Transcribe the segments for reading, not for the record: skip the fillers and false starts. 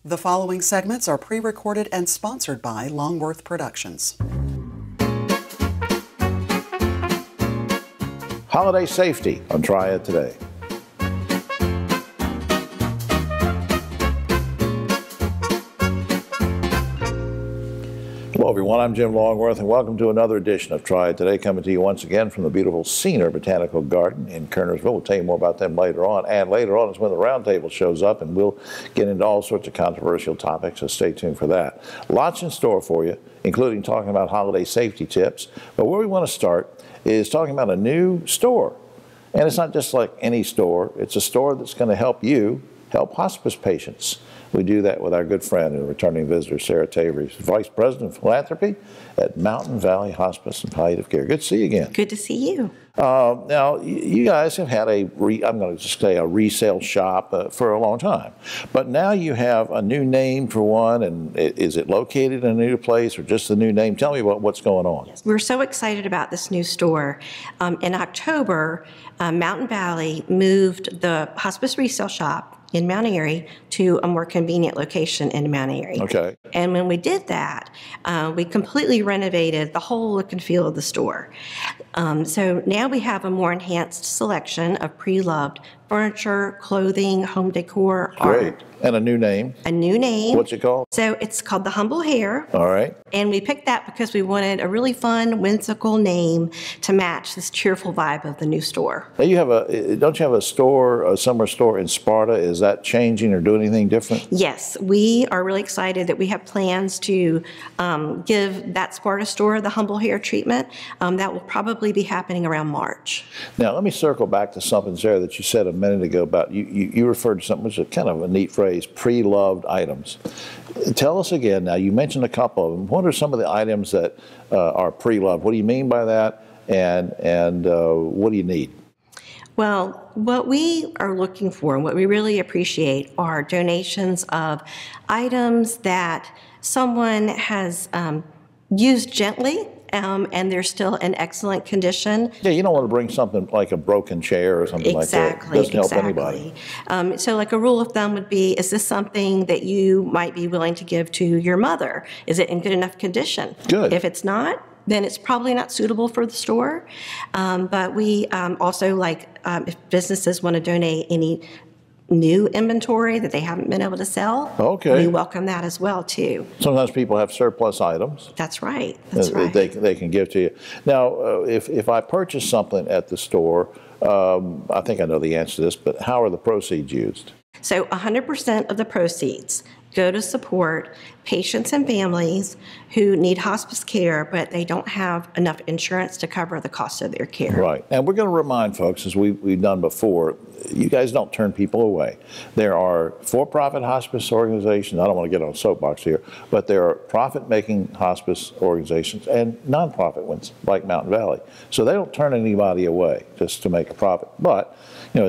The following segments are pre-recorded and sponsored by Longworth Productions. Holiday safety on Triad Today. Hello everyone, I'm Jim Longworth and welcome to another edition of Triad Today, coming to you once again from the beautiful Senior Botanical Garden in Kernersville. We'll tell you more about them later on, and later on is when the roundtable shows up and we'll get into all sorts of controversial topics, so stay tuned for that. Lots in store for you, including talking about holiday safety tips, but where we want to start is talking about a new store. And it's not just like any store, it's a store that's going to help you help hospice patients. We do that with our good friend and returning visitor, Sarah Tavery, Vice President of Philanthropy at Mountain Valley Hospice and Palliative Care. Good to see you again. Good to see you. Now, you guys have had I'm going to just say a resale shop for a long time. But now you have a new name for one, and is it located in a new place or just the new name? Tell me what's going on. Yes, we're so excited about this new store. In October, Mountain Valley moved the hospice resale shop in Mount Airy to a more convenient location in Mount Airy. Okay. And when we did that, we completely renovated the whole look and feel of the store. So now we have a more enhanced selection of pre-loved furniture, clothing, home decor, Great. art. And a new name. A new name. What's it called? So it's called The Humble Hair. All right. And we picked that because we wanted a really fun, whimsical name to match this cheerful vibe of the new store. Now don't you have a store, a summer store in Sparta? Is that changing or doing anything different? Yes, we are really excited that we have plans to give that Sparta store the Humble Hair treatment. That will probably be happening around March. Now, let me circle back to something, Sarah, that you said a minute ago about, you referred to something which is kind of a neat phrase, pre-loved items. Tell us again now, you mentioned a couple of them. What are some of the items that are pre-loved? What do you mean by that, and what do you need? Well, what we are looking for and what we really appreciate are donations of items that someone has used gently and they're still in excellent condition. Yeah, you don't want to bring something like a broken chair or something like that. It doesn't help anybody. So like a rule of thumb would be, is this something that you might be willing to give to your mother? Is it in good enough condition? Good. If it's not, then it's probably not suitable for the store. But we also if businesses want to donate any new inventory that they haven't been able to sell, okay, we welcome that as well too. Sometimes people have surplus items. That's right. That's right. They can give to you. Now, if I purchase something at the store, I think I know the answer to this, but how are the proceeds used? So 100% of the proceeds go to support patients and families who need hospice care, but they don't have enough insurance to cover the cost of their care. Right. And we're going to remind folks, as we've done before, you guys don't turn people away. There are for-profit hospice organizations. I don't want to get on a soapbox here, but there are profit-making hospice organizations and nonprofit ones like Mountain Valley. So they don't turn anybody away just to make a profit. But,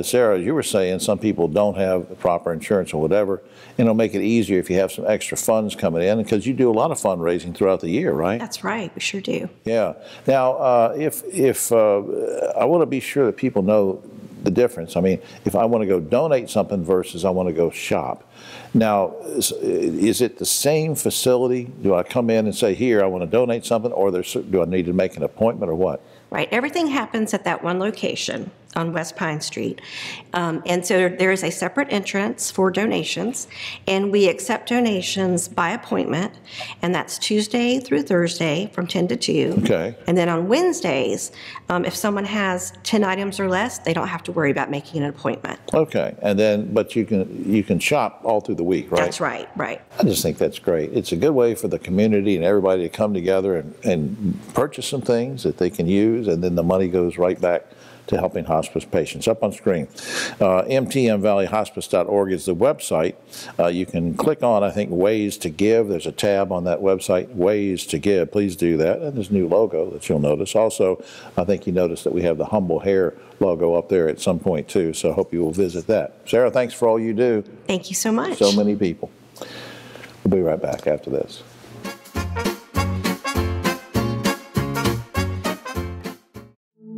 Sarah, as you were saying, some people don't have the proper insurance or whatever, and it'll make it easier if you have some extra funds coming in, because you do a lot of fundraising throughout the year, right? That's right. We sure do. Yeah. Now, if I want to be sure that people know the difference. I mean, if I want to go donate something versus I want to go shop. Now, is it the same facility? Do I come in and say, here, I want to donate something, or do I need to make an appointment, or what? Right. Everything happens at that one location on West Pine Street. And so there is a separate entrance for donations, and we accept donations by appointment, and that's Tuesday through Thursday from 10 to 2. Okay. And then on Wednesdays, if someone has 10 items or less, they don't have to worry about making an appointment. Okay. And then, but you can shop all through the week, right? That's right, right. I just think that's great. It's a good way for the community and everybody to come together and purchase some things that they can use, and then the money goes right back to helping hospice patients. Up on screen, mtmvalleyhospice.org is the website. You can click on, I think, Ways to Give. There's a tab on that website, Ways to Give. Please do that. And there's a new logo that you'll notice. Also, I think you noticed that we have the Humble Hair logo up there at some point, too, so I hope you will visit that. Sarah, thanks for all you do. Thank you so much. So many people. We'll be right back after this.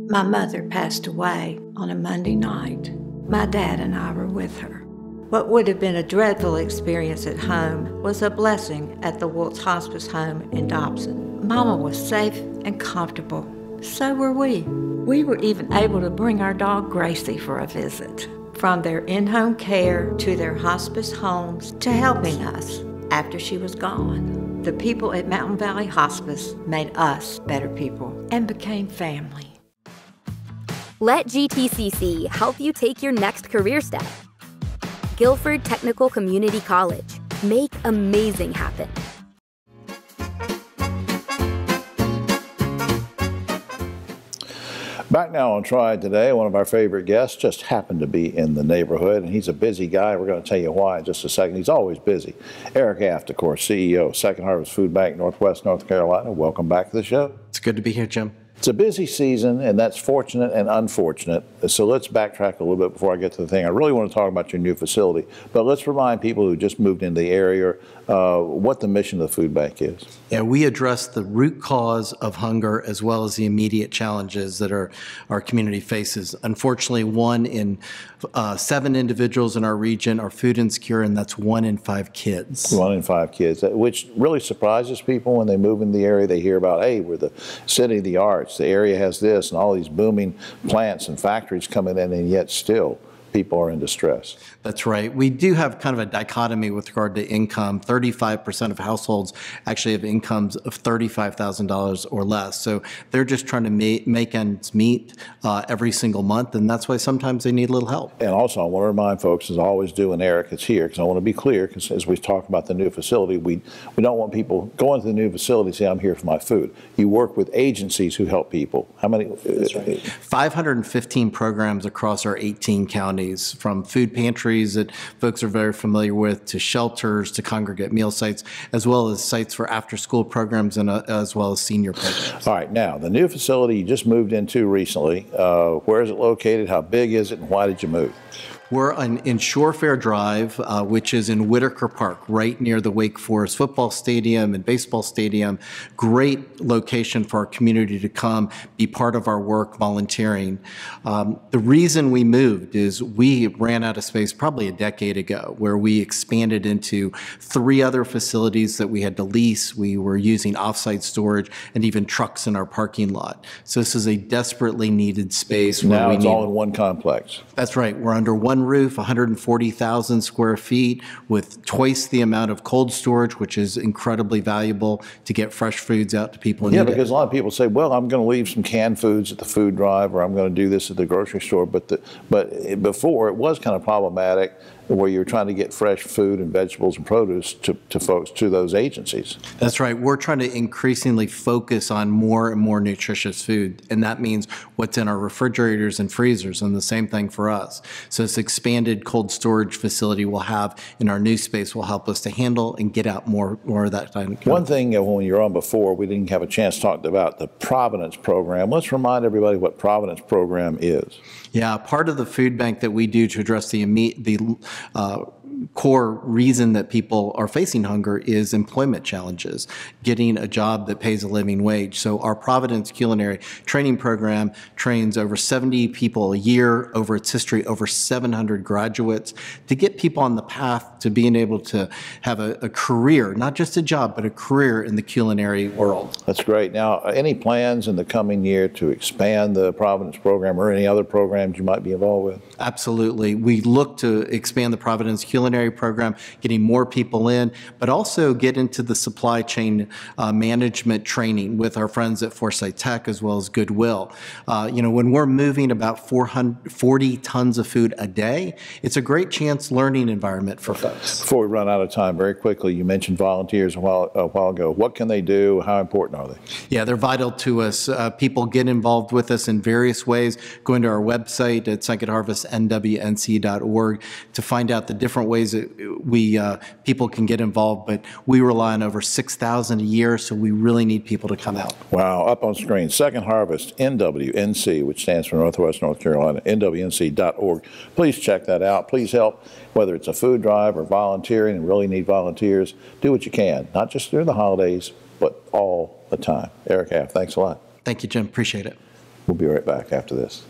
My mother passed away on a Monday night. My dad and I were with her. What would have been a dreadful experience at home was a blessing at the Woltz Hospice Home in Dobson. Mama was safe and comfortable. So were we. We were even able to bring our dog Gracie for a visit. From their in-home care to their hospice homes to helping us after she was gone. The people at Mountain Valley Hospice made us better people and became family. Let GTCC help you take your next career step. Guilford Technical Community College. Make amazing happen. Back now on Triad Today, one of our favorite guests just happened to be in the neighborhood, and he's a busy guy. We're going to tell you why in just a second. He's always busy. Eric Aft, of course, CEO, Second Harvest Food Bank, Northwest North Carolina. Welcome back to the show. It's good to be here, Jim. It's a busy season, and that's fortunate and unfortunate. So let's backtrack a little bit before I get to the thing. I really want to talk about your new facility, but let's remind people who just moved into the area what the mission of the food bank is. Yeah, we address the root cause of hunger as well as the immediate challenges that our community faces. Unfortunately, 1 in 7 individuals in our region are food insecure, and that's 1 in 5 kids. 1 in 5 kids, which really surprises people when they move in the area. They hear about, hey, we're the city of the arts. The area has this and all these booming plants and factories coming in, and yet still people are in distress. That's right. We do have kind of a dichotomy with regard to income. 35% of households actually have incomes of $35,000 or less. So they're just trying to make ends meet every single month, and that's why sometimes they need a little help. And also, I want to remind folks, as I always do when Eric is here, because I want to be clear, because as we talk about the new facility, we don't want people going to the new facility to say, I'm here for my food. You work with agencies who help people. How many? That's right. 515 programs across our 18 counties, from food pantries that folks are very familiar with, to shelters, to congregate meal sites, as well as sites for after-school programs and as well as senior programs. All right, now, the new facility you just moved into recently, where is it located, how big is it, and why did you move? We're in Shorefair Drive, which is in Whitaker Park, right near the Wake Forest football stadium and baseball stadium. Great location for our community to come, be part of our work, volunteering. The reason we moved is we ran out of space probably a decade ago, where we expanded into 3 other facilities that we had to lease. We were using offsite storage and even trucks in our parking lot. So this is a desperately needed space. Now it's all in one complex. That's right. We're under one roof, 140,000 square feet, with twice the amount of cold storage, which is incredibly valuable to get fresh foods out to people. Yeah, because a lot of people say, well, I'm going to leave some canned foods at the food drive, or I'm going to do this at the grocery store. But before, it was kind of problematic, where you're trying to get fresh food and vegetables and produce to folks, to those agencies. That's right. We're trying to increasingly focus on more and more nutritious food, and that means what's in our refrigerators and freezers, and the same thing for us. So this expanded cold storage facility we'll have in our new space will help us to handle and get out more of that kind of. One thing when you were on before, we didn't have a chance to talk about the Providence program. Let's remind everybody what Providence program is. Yeah, part of the food bank that we do to address the core reason that people are facing hunger is employment challenges, getting a job that pays a living wage. So our Providence Culinary Training Program trains over 70 people a year. Over its history, over 700 graduates, to get people on the path to being able to have a career, not just a job, but a career in the culinary world. That's great. Now, any plans in the coming year to expand the Providence program or any other programs you might be involved with? Absolutely. We look to expand the Providence Culinary Program, getting more people in, but also get into the supply chain management training with our friends at Foresight Tech as well as Goodwill. When we're moving about 440 tons of food a day, it's a great chance learning environment for folks. Before we run out of time, very quickly, you mentioned volunteers a while ago. What can they do? How important are they? Yeah, they're vital to us. People get involved with us in various ways. Going to our website at secondharvestnwnc.org to find out the different ways that people can get involved, but we rely on over 6,000 a year, so we really need people to come out. Wow, up on screen, Second Harvest, NWNC, which stands for Northwest North Carolina, NWNC.org. Please check that out. Please help, whether it's a food drive or volunteering, and really need volunteers. Do what you can, not just during the holidays, but all the time. Eric Aft, thanks a lot. Thank you, Jim. Appreciate it. We'll be right back after this.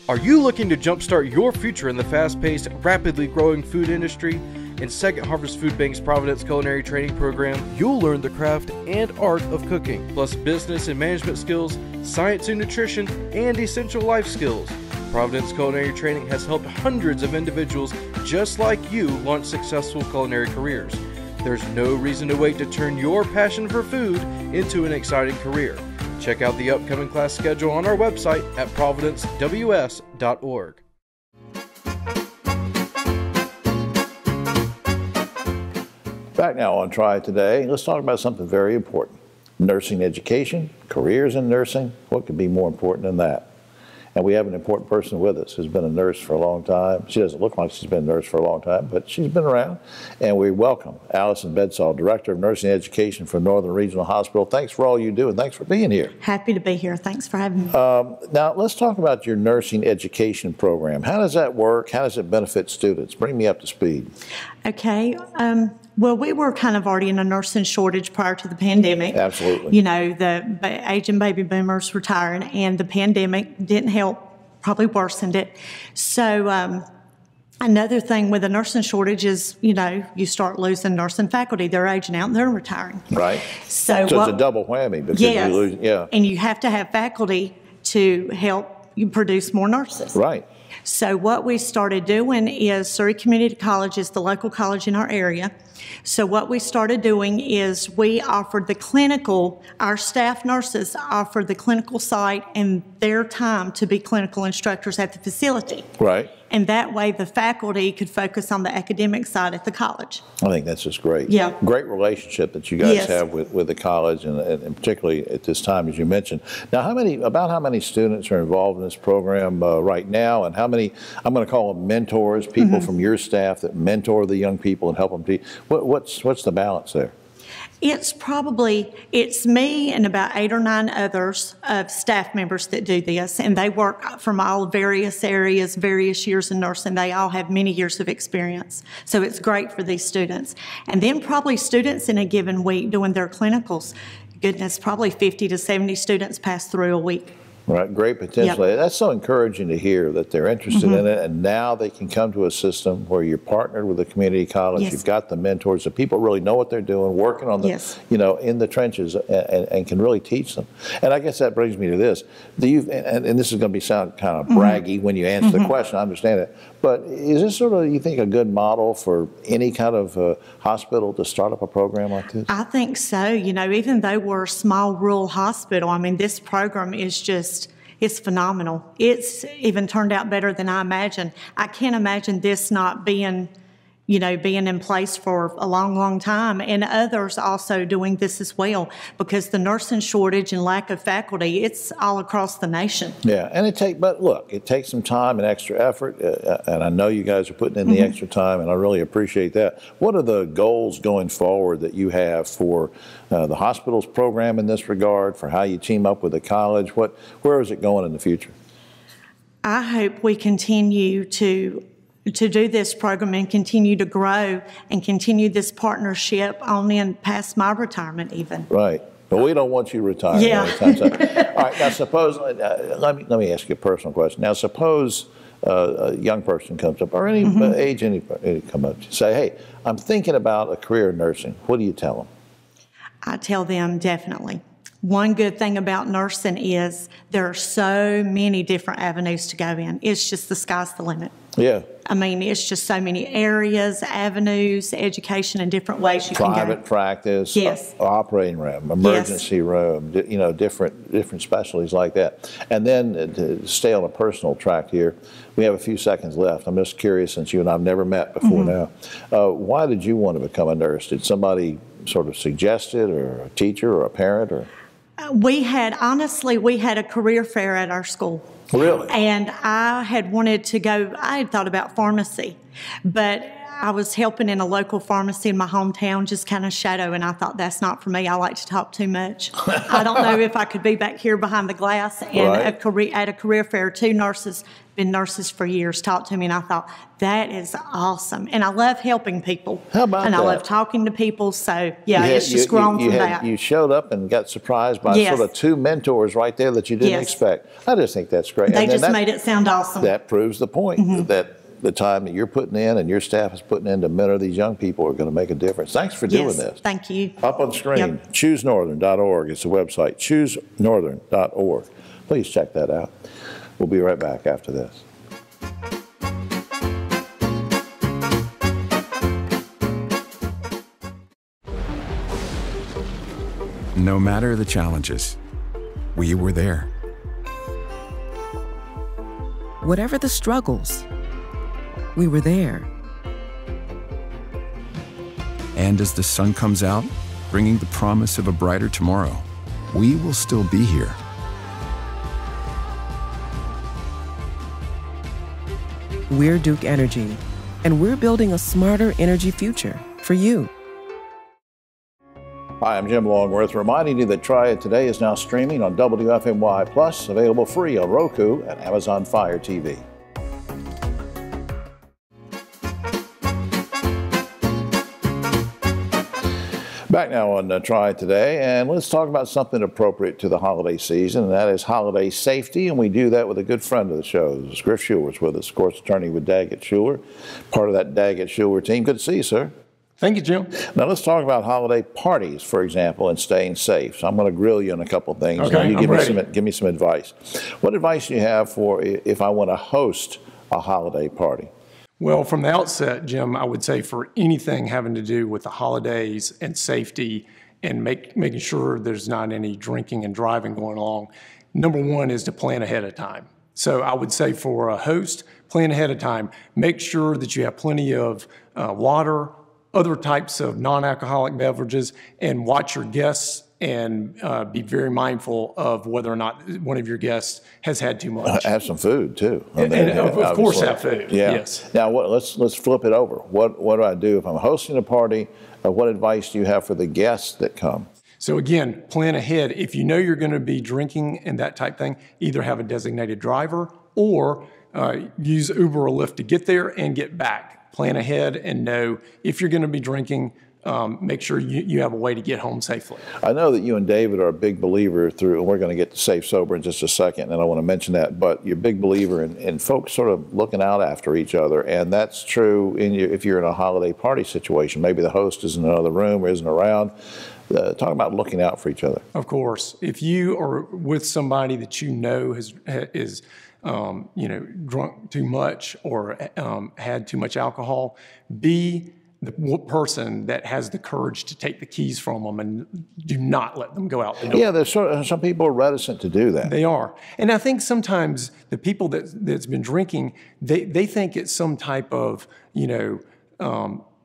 Are you looking to jumpstart your future in the fast-paced, rapidly growing food industry? In Second Harvest Food Bank's Providence Culinary Training Program, you'll learn the craft and art of cooking, plus business and management skills, science and nutrition, and essential life skills. Providence Culinary Training has helped hundreds of individuals just like you launch successful culinary careers. There's no reason to wait to turn your passion for food into an exciting career. Check out the upcoming class schedule on our website at providencews.org. Back now on Triad Today, let's talk about something very important. Nursing education, careers in nursing. What could be more important than that? And we have an important person with us who's been a nurse for a long time. She doesn't look like she's been a nurse for a long time, but she's been around. And we welcome Allison Bedsall, Director of Nursing Education for Northern Regional Hospital. Thanks for all you do, and thanks for being here. Happy to be here. Thanks for having me. Now, let's talk about your nursing education program. How does that work? How does it benefit students? Bring me up to speed. Okay. Well, we were kind of already in a nursing shortage prior to the pandemic. Absolutely. You know, the aging baby boomers retiring, and the pandemic didn't help, probably worsened it. So another thing with the nursing shortage is, you know, you start losing nursing faculty. They're aging out and they're retiring. Right. So it's a double whammy because yes, you lose, yeah. And you have to have faculty to help you produce more nurses. Right. So what we started doing is Surrey Community College is the local college in our area. So what we started doing is we offered the clinical, our staff nurses offered the clinical site and their time to be clinical instructors at the facility. Right. And that way the faculty could focus on the academic side at the college. I think that's just great. Yeah. Great relationship that you guys Yes. have with the college and particularly at this time, as you mentioned. Now, how many students are involved in this program right now, and how many, I'm going to call them mentors, people from your staff that mentor the young people and help them teach? What's the balance there? It's me and about 8 or 9 others of staff members that do this, and they work from all various areas, various years in nursing. They all have many years of experience, so it's great for these students. And then probably students in a given week doing their clinicals. Goodness, probably 50 to 70 students pass through a week. Right, great potential. Yep. That's so encouraging to hear that they're interested in it, and now they can come to a system where you're partnered with a community college. Yes. You've got the mentors, the people really know what they're doing, working on the, Yes. you know, in the trenches, and can really teach them. And I guess that brings me to this: do you? And this is going to sound kind of braggy when you answer the question. I understand it, but is this sort of, you think, a good model for any kind of hospital to start up a program like this? I think so. You know, even though we're a small rural hospital, I mean, this program is just, it's phenomenal. It's even turned out better than I imagined. I can't imagine this not being, you know, being in place for a long, long time, and others also doing this as well, because the nursing shortage and lack of faculty, it's all across the nation. Yeah, and but look, it takes some time and extra effort, and I know you guys are putting in the extra time, and I really appreciate that. What are the goals going forward that you have for the hospital's program in this regard, for how you team up with the college? Where is it going in the future? I hope we continue to do this program and continue to grow and continue this partnership on in past my retirement even. Right. But we don't want you retired. Yeah. All right. Now, suppose, let me ask you a personal question. Now, suppose a young person comes up, or any age, anybody come up to say, hey, I'm thinking about a career in nursing. What do you tell them? I tell them definitely. One good thing about nursing is there are so many different avenues to go in. It's just the sky's the limit. Yeah. I mean, it's just so many areas, avenues, education in different ways you can go. Private practice, Yes. Operating room, emergency room, you know, different specialties like that. And then to stay on a personal track here, we have a few seconds left. I'm just curious, since you and I've never met before now, why did you want to become a nurse? Did somebody sort of suggest it, or a teacher or a parent, or? We had a career fair at our school. Really? And I had wanted to go, I had thought about pharmacy, but I was helping in a local pharmacy in my hometown, just kind of shadow, and I thought, that's not for me. I like to talk too much. I don't know if I could be back here behind the glass. And at a career fair, 2 nurses, been nurses for years, talked to me, and I thought, that is awesome. And I love helping people. How about and that? I love talking to people. So, yeah, it's just grown from that. You showed up and got surprised by sort of 2 mentors right there that you didn't expect. I just think that's great. They just made it sound awesome. That proves the point that the time that you're putting in and your staff is putting in to mentor these young people are going to make a difference. Thanks for doing this. Thank you. Up on the screen, choosenorthern.org. It's the website, choosenorthern.org. Please check that out. We'll be right back after this. No matter the challenges, we were there. Whatever the struggles, we were there. And as the sun comes out, bringing the promise of a brighter tomorrow, we will still be here. We're Duke Energy, and we're building a smarter energy future for you. Hi, I'm Jim Longworth, reminding you that Triad Today is now streaming on WFMY Plus, available free on Roku and Amazon Fire TV. Back now on Triad Today, and let's talk about something appropriate to the holiday season, and that is holiday safety, and we do that with a good friend of the show. Griff Schuler's with us, of course, attorney with Daggett Schuler, part of that Daggett Schuler team. Good to see you, sir. Thank you, Jim. Now let's talk about holiday parties, for example, and staying safe. So I'm going to grill you on a couple of things. Okay, you give me some advice. What advice do you have for if I want to host a holiday party? Well, from the outset, Jim, I would say for anything having to do with the holidays and safety and making sure there's not any drinking and driving going along, number one is to plan ahead of time. So I would say for a host, plan ahead of time. Make sure that you have plenty of water, other types of non-alcoholic beverages, and watch your guests and be very mindful of whether or not one of your guests has had too much. Have some food too. And of course have food, yes. Now let's flip it over. What do I do if I'm hosting a party? What advice do you have for the guests that come? So again, plan ahead. If you know you're going to be drinking and that type thing, either have a designated driver or use Uber or Lyft to get there and get back. Plan ahead and know if you're going to be drinking, make sure you have a way to get home safely. I know that you and David are a big believer and we're going to get to Safe Sober in just a second, and I want to mention that, but you're a big believer in folks sort of looking out after each other, and that's true if you're in a holiday party situation. Maybe the host is in another room or isn't around. Talk about looking out for each other. Of course. If you are with somebody that you know is drunk too much or had too much alcohol, be the person that has the courage to take the keys from them and do not let them go out the door. Yeah, there's some people are reticent to do that. They are. And I think sometimes the people that's been drinking, they think it's some type of,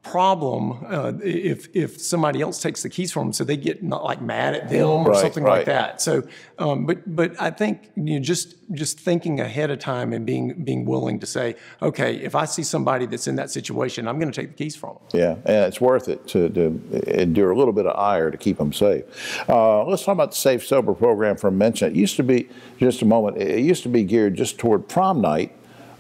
problem if somebody else takes the keys from them, so they get not like mad at them or something like that. So, but I think just thinking ahead of time and being willing to say, okay, if I see somebody that's in that situation, I'm going to take the keys from them. Yeah, and it's worth it to endure a little bit of ire to keep them safe. Let's talk about the Safe Sober program for a mention. It used to be, just a moment, it used to be geared just toward prom night.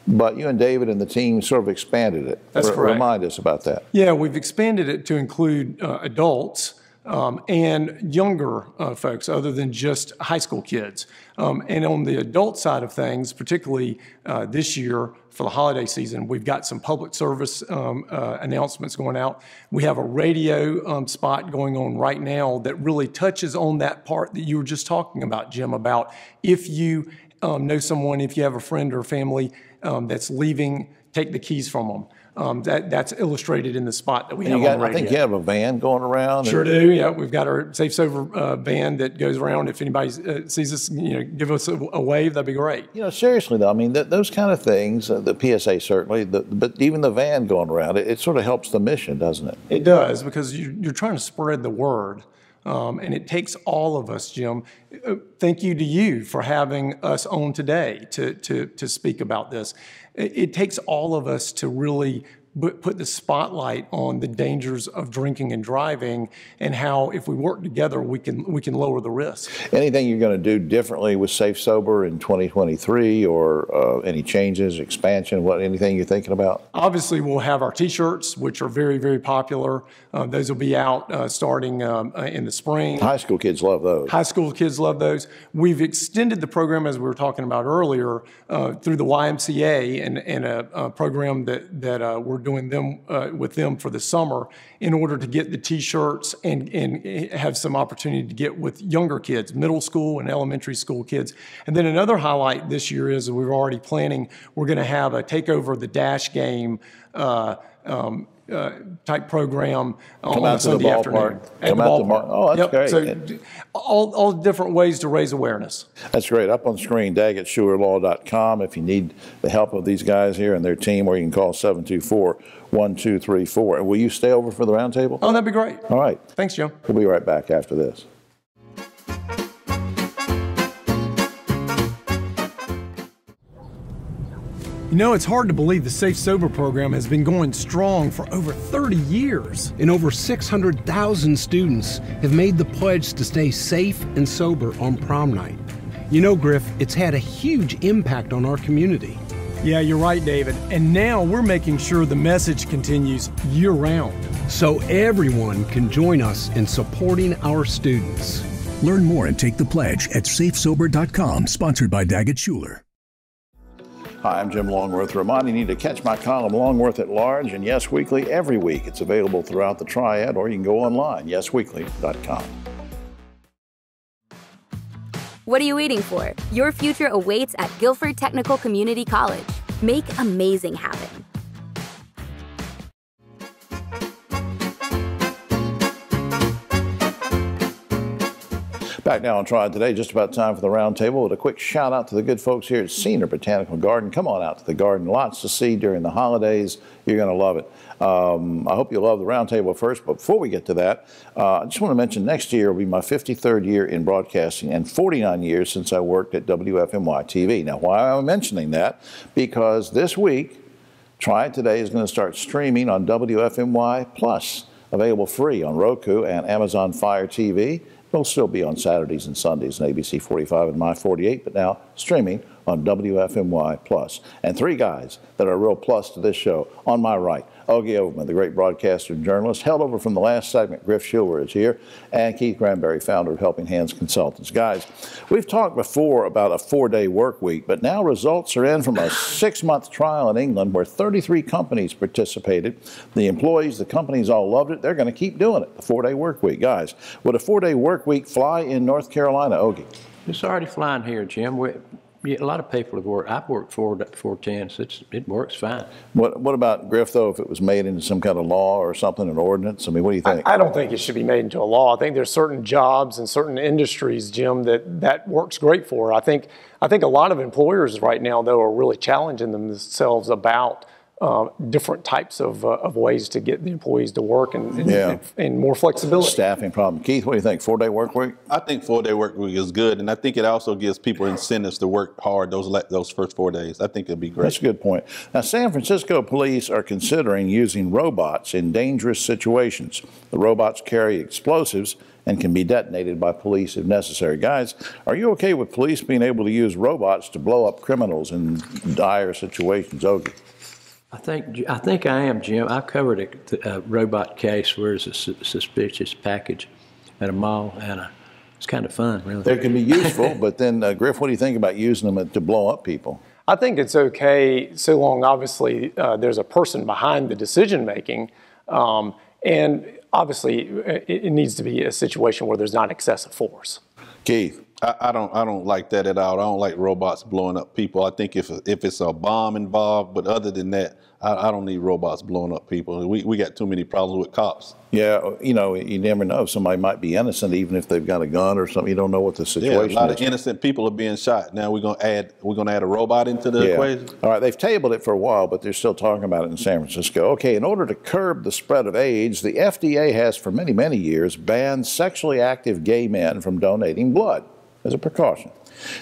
But you and David and the team sort of expanded it. That's correct. Remind us about that. Yeah, we've expanded it to include adults and younger folks other than just high school kids. And on the adult side of things, particularly this year for the holiday season, we've got some public service announcements going out. We have a radio spot going on right now that really touches on that part that you were just talking about, Jim, about if you know someone, if you have a friend or family that's leaving, take the keys from them. That's illustrated in the spot that we have on the radio. I think you have a van going around. Sure do, yeah. We've got our Safe Sober van that goes around. If anybody sees us, give us a wave, that'd be great. Seriously though, I mean, those kind of things, the PSA certainly, but even the van going around, it sort of helps the mission, doesn't it? It does, because you're trying to spread the word. And it takes all of us, Jim. Thank you to you for having us on today to speak about this. It takes all of us to really put the spotlight on the dangers of drinking and driving, and how if we work together, we can lower the risk. Anything you're going to do differently with Safe Sober in 2023, or any changes, expansion, anything you're thinking about? Obviously, we'll have our T-shirts, which are very, very popular. Those will be out starting in the spring. High school kids love those. High school kids love those. We've extended the program, as we were talking about earlier, through the YMCA and a program that we're doing with them for the summer, in order to get the T-shirts and have some opportunity to get with younger kids, middle school and elementary school kids. And then another highlight this year is that we're already planning, we're going to have a Takeover the Dash game type program on a Sunday afternoon at the ballpark. Oh, that's great. So all different ways to raise awareness. That's great. Up on the screen, daggettschulerlaw.com. If you need the help of these guys here and their team, or you can call 724-1234. And will you stay over for the roundtable? Oh, that'd be great. All right. Thanks, Jim. We'll be right back after this. You know, it's hard to believe the Safe Sober program has been going strong for over 30 years. And over 600,000 students have made the pledge to stay safe and sober on prom night. You know, Griff, it's had a huge impact on our community. Yeah, you're right, David. And now we're making sure the message continues year-round. So everyone can join us in supporting our students. Learn more and take the pledge at safesober.com, sponsored by Daggett Schuler. Hi, I'm Jim Longworth, reminding you to catch my column Longworth at Large and Yes Weekly every week. It's available throughout the Triad, or you can go online, yesweekly.com. What are you waiting for? Your future awaits at Guilford Technical Community College. Make amazing happen. Back now on Triad Today, just about time for the roundtable, with a quick shout out to the good folks here at Senior Botanical Garden. Come on out to the garden. Lots to see during the holidays. You're going to love it. I hope you love the roundtable first, but before we get to that, I just want to mention next year will be my 53rd year in broadcasting and 49 years since I worked at WFMY TV. Now, why am I mentioning that? Because this week, Triad Today is going to start streaming on WFMY Plus, available free on Roku and Amazon Fire TV. It'll still be on Saturdays and Sundays on ABC 45 and My 48, but now streaming on WFMY Plus. And three guys that are a real plus to this show. On my right, Ogie Overman, the great broadcaster and journalist, held over from the last segment. Griff Schuler is here, and Keith Granberry, founder of Helping Hands Consultants. Guys, we've talked before about a 4-day work week, but now results are in from a 6-month trial in England where 33 companies participated. The employees, the companies all loved it. They're going to keep doing it, the 4-day work week. Guys, would a 4-day work week fly in North Carolina, Ogie? It's already flying here, Jim. A lot of people have worked. I've worked 410, so it works fine. What about, Griff, though, if it was made into some kind of law or something, an ordinance? I mean, what do you think? I don't think it should be made into a law. I think there's certain jobs and certain industries, Jim, that works great for. I think a lot of employers right now, though, are really challenging themselves about different types of ways to get the employees to work and more flexibility. Staffing problem. Keith, what do you think? 4-day work week? I think 4-day work week is good, and I think it also gives people incentives to work hard those first 4 days. I think it'd be great. That's a good point. Now, San Francisco police are considering using robots in dangerous situations. The robots carry explosives and can be detonated by police if necessary. Guys, are you okay with police being able to use robots to blow up criminals in dire situations? Ogie? I think I am, Jim. I covered a robot case where it's a suspicious package at a mall, and it's kind of fun, really. They can be useful, but then, Griff, what do you think about using them to blow up people? I think it's okay so long, obviously, there's a person behind the decision-making, and obviously it needs to be a situation where there's not excessive force. Keith? I don't like that at all. I don't like robots blowing up people. I think if it's a bomb involved, but other than that, I don't need robots blowing up people. We got too many problems with cops. Yeah, you know, you never know. Somebody might be innocent, even if they've got a gun or something. You don't know what the situation is. Yeah, a lot of innocent people are being shot. Now we're gonna add a robot into the equation. All right, they've tabled it for a while, but they're still talking about it in San Francisco. Okay, in order to curb the spread of AIDS, the FDA has for many, many years banned sexually active gay men from donating blood as a precaution.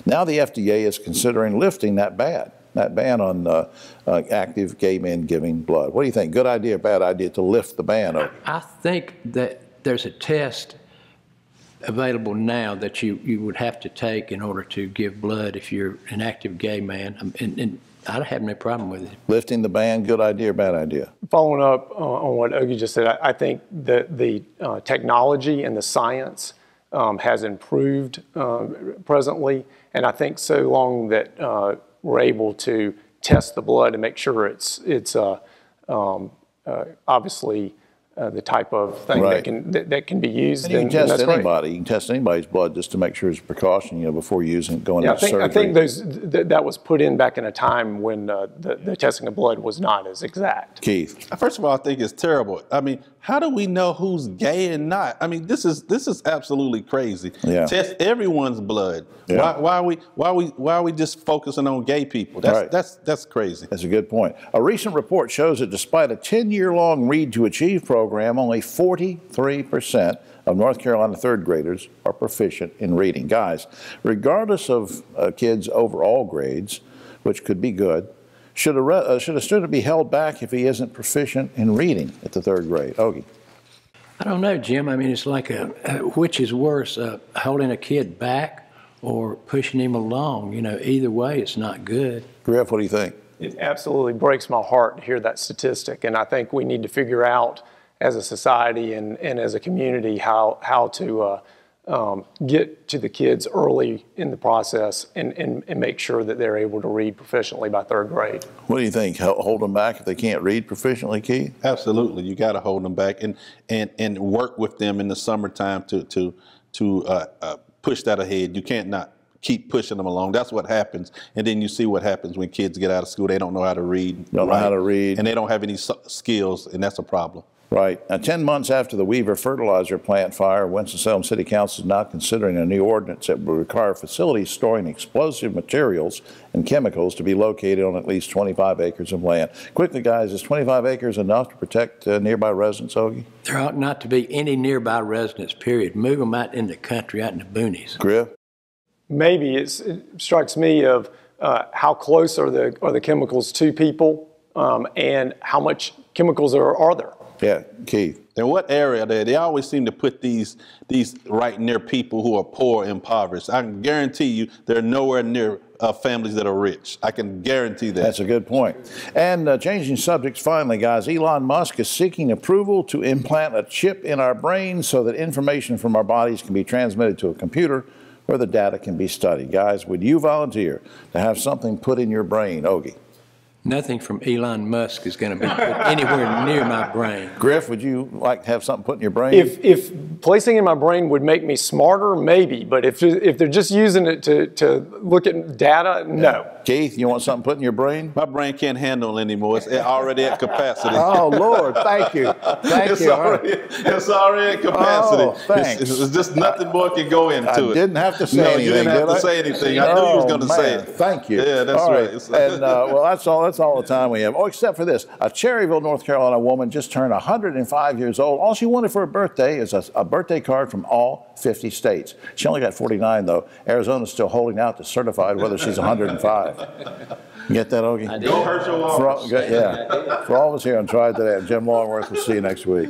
Now the FDA is considering lifting that ban. that ban on active gay men giving blood. What do you think? Good idea, bad idea to lift the ban? I think that there's a test available now that you would have to take in order to give blood if you're an active gay man, and I don't have no problem with it. Lifting the ban, good idea or bad idea? Following up on what Ogie just said, I think that the technology and the science has improved presently, and I think so long that we're able to test the blood and make sure it's obviously the type of thing that can be used. And you can test anybody. You can test anybody's blood just to make sure it's a precaution, before using going into surgery. I think that was put in back in a time when the testing of blood was not as exact. Keith, first of all, I think it's terrible. I mean, how do we know who's gay and not? I mean, this is absolutely crazy. Yeah. Test everyone's blood. Yeah. Why are we just focusing on gay people? That's crazy. That's a good point. A recent report shows that despite a 10-year-long Read to Achieve program, only 43% of North Carolina third graders are proficient in reading. Guys, regardless of kids' overall grades, which could be good, should a student be held back if he isn't proficient in reading at the third grade? Ogie. I don't know, Jim. I mean, it's like which is worse, holding a kid back or pushing him along? Either way, it's not good. Griff, what do you think? It absolutely breaks my heart to hear that statistic, and I think we need to figure out as a society and as a community how to get to the kids early in the process and make sure that they're able to read proficiently by third grade. What do you think? Hold them back if they can't read proficiently, Keith? Absolutely. You got to hold them back and work with them in the summertime to push that ahead. You can't not keep pushing them along. That's what happens. And then you see what happens when kids get out of school. They don't know how to read. Don't know how to read. And they don't have any skills, and that's a problem. Right. Now, 10 months after the Weaver fertilizer plant fire, Winston-Salem City Council is now considering a new ordinance that would require facilities storing explosive materials and chemicals to be located on at least 25 acres of land. Quickly, guys, is 25 acres enough to protect nearby residents, Ogie? There ought not to be any nearby residents, period. Move them out in the country, out in the boonies. Griff? Maybe it strikes me of how close are the chemicals to people and how much chemicals are there. Yeah, Keith. In what area they always seem to put these right near people who are poor and impoverished. I can guarantee you they're nowhere near families that are rich. I can guarantee that. That's a good point. And changing subjects finally, guys, Elon Musk is seeking approval to implant a chip in our brains so that information from our bodies can be transmitted to a computer where the data can be studied. Guys, would you volunteer to have something put in your brain, Ogie? Nothing from Elon Musk is going to be put anywhere near my brain. Griff, would you like to have something put in your brain? If placing in my brain would make me smarter, maybe. But if they're just using it to look at data, no. Keith, you want something put in your brain? My brain can't handle it anymore. It's already at capacity. Oh, Lord, thank you. Thank you. It's already at capacity. Oh, thanks. It's just nothing more can go into it. I didn't have to say anything. You didn't have to say anything. I knew you was going to say it. Thank you. Yeah, that's right. And, well, that's all the time we have. Oh, except for this. A Cherryville, North Carolina woman just turned 105 years old. All she wanted for her birthday is a birthday card from all 50 states. She only got 49, though. Arizona's still holding out to certify whether she's 105. Get that, Ogie? I did. Go Herschel Walker. For all of us here on Triad Today, I'm Jim Longworth. We'll see you next week.